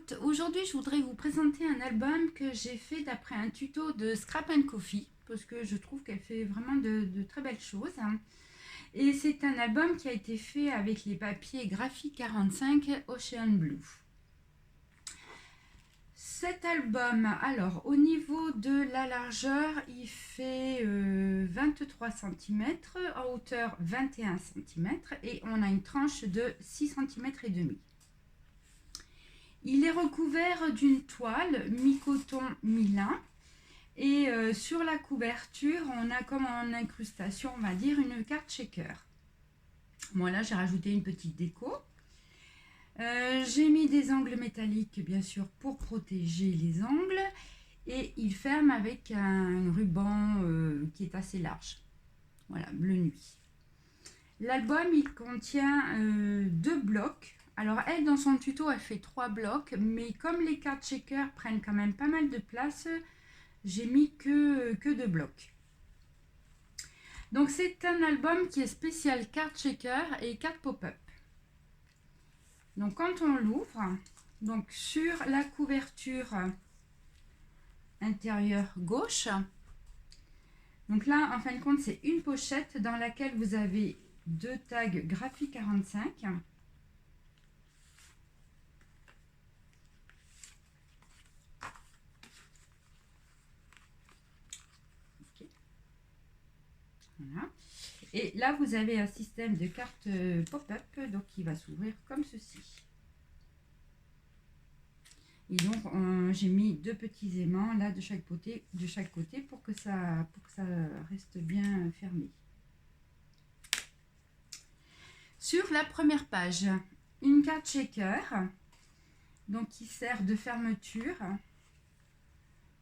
internautes, aujourd'hui je voudrais vous présenter un album que j'ai fait d'après un tuto de Scrap Coffee parce que je trouve qu'elle fait vraiment de très belles choses. Et c'est un album qui a été fait avec les papiers Graphic 45 Ocean Blue. Cet album, alors au niveau de la largeur, il fait 23 cm, en hauteur 21 cm et on a une tranche de 6 cm et demi. Il est recouvert d'une toile mi-coton mi-lin et sur la couverture on a comme en incrustation, on va dire, une carte shaker. Bon, là j'ai rajouté une petite déco. J'ai mis des angles métalliques bien sûr pour protéger les angles et il ferme avec un ruban qui est assez large. Voilà, bleu nuit. L'album il contient 2 blocs. Alors elle dans son tuto elle fait 3 blocs, mais comme les cartes shaker prennent quand même pas mal de place, j'ai mis que 2 blocs. Donc c'est un album qui est spécial carte shaker et carte pop-up. Donc quand on l'ouvre, donc sur la couverture intérieure gauche, donc là en fin de compte c'est une pochette dans laquelle vous avez 2 tags Graphic 45. Okay. Voilà. Et là vous avez un système de carte pop-up donc qui va s'ouvrir comme ceci. Et donc j'ai mis 2 petits aimants là de chaque côté pour que ça reste bien fermé. Sur la première page, une carte shaker donc qui sert de fermeture.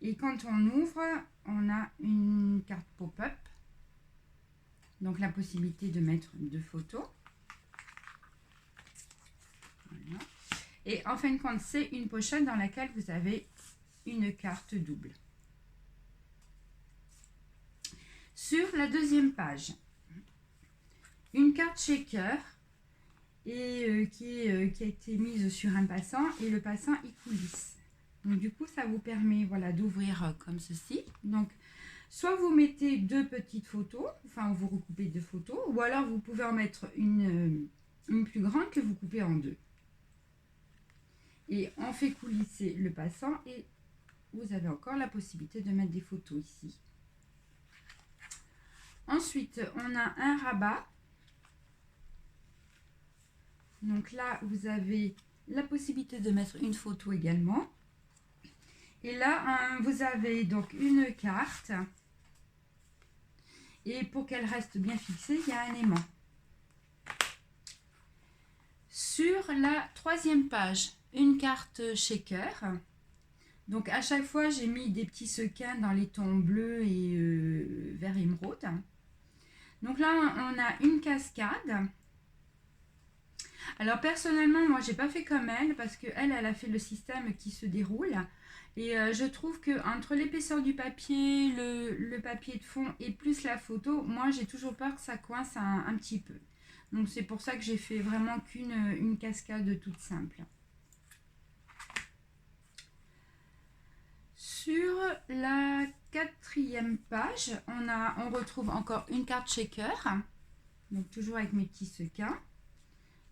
Et quand on ouvre, on a une carte pop-up. Donc la possibilité de mettre 2 photos. Voilà. Et en fin de compte, c'est une pochette dans laquelle vous avez une carte double. Sur la deuxième page, une carte shaker et qui a été mise sur un passant et le passant il coulisse. Donc du coup ça vous permet, voilà, d'ouvrir comme ceci. Donc soit vous mettez 2 petites photos, enfin vous recoupez 2 photos, ou alors vous pouvez en mettre une plus grande que vous coupez en 2. Et on fait coulisser le passant et vous avez encore la possibilité de mettre des photos ici. Ensuite on a un rabat. Donc là vous avez la possibilité de mettre une photo également. Et là vous avez donc une carte. Et pour qu'elle reste bien fixée, il y a un aimant. Sur la troisième page, une carte shaker. Donc à chaque fois, j'ai mis des petits sequins dans les tons bleus et vert émeraude. Donc là, on a une cascade. Alors personnellement, moi, j'ai pas fait comme elle parce qu'elle a fait le système qui se déroule. Et je trouve que entre l'épaisseur du papier, le papier de fond et plus la photo, moi j'ai toujours peur que ça coince un petit peu. Donc c'est pour ça que j'ai fait vraiment qu'une cascade toute simple. Sur la quatrième page, on retrouve encore une carte shaker. Donc toujours avec mes petits sequins.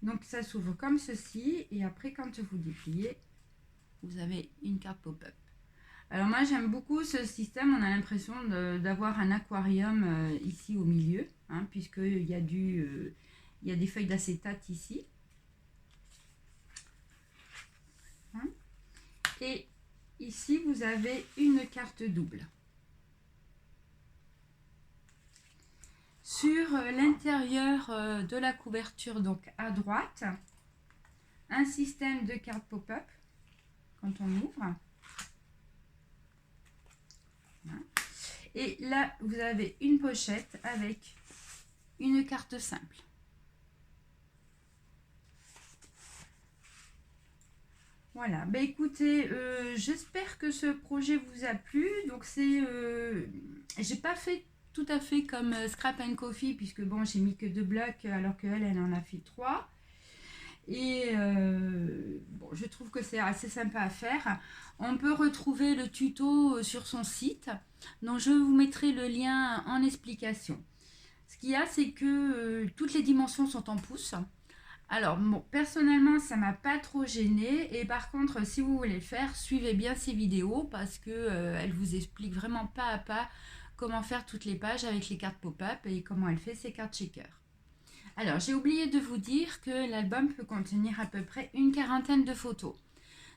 Donc ça s'ouvre comme ceci et après quand vous dépliez, vous avez une carte pop-up. Alors moi j'aime beaucoup ce système, on a l'impression d'avoir un aquarium ici au milieu, hein, puisqu'il y a des feuilles d'acétate ici. Hein. Et ici vous avez une carte double. Sur l'intérieur de la couverture, donc à droite, un système de cartes pop-up quand on ouvre. Et là, vous avez une pochette avec une carte simple. Voilà, bah écoutez, j'espère que ce projet vous a plu. Donc j'ai pas fait tout à fait comme Scrap Coffee puisque bon, j'ai mis que 2 blocs alors qu'elle en a fait 3. Et bon, je trouve que c'est assez sympa à faire. On peut retrouver le tuto sur son site, donc je vous mettrai le lien en explication. Ce qu'il y a, c'est que toutes les dimensions sont en pouces. Alors, bon, personnellement, ça m'a pas trop gêné. Et par contre, si vous voulez le faire, suivez bien ces vidéos parce que elle vous explique vraiment pas à pas comment faire toutes les pages avec les cartes pop-up et comment elle fait ses cartes shaker. Alors, j'ai oublié de vous dire que l'album peut contenir à peu près une quarantaine de photos.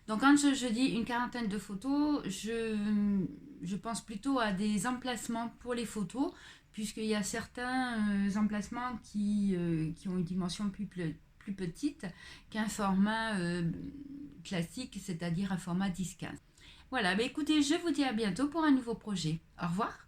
Donc, quand je dis une quarantaine de photos, je pense plutôt à des emplacements pour les photos, puisqu'il y a certains emplacements qui ont une dimension plus petite qu'un format classique, c'est-à-dire un format 10-15. Voilà, bah écoutez, je vous dis à bientôt pour un nouveau projet. Au revoir.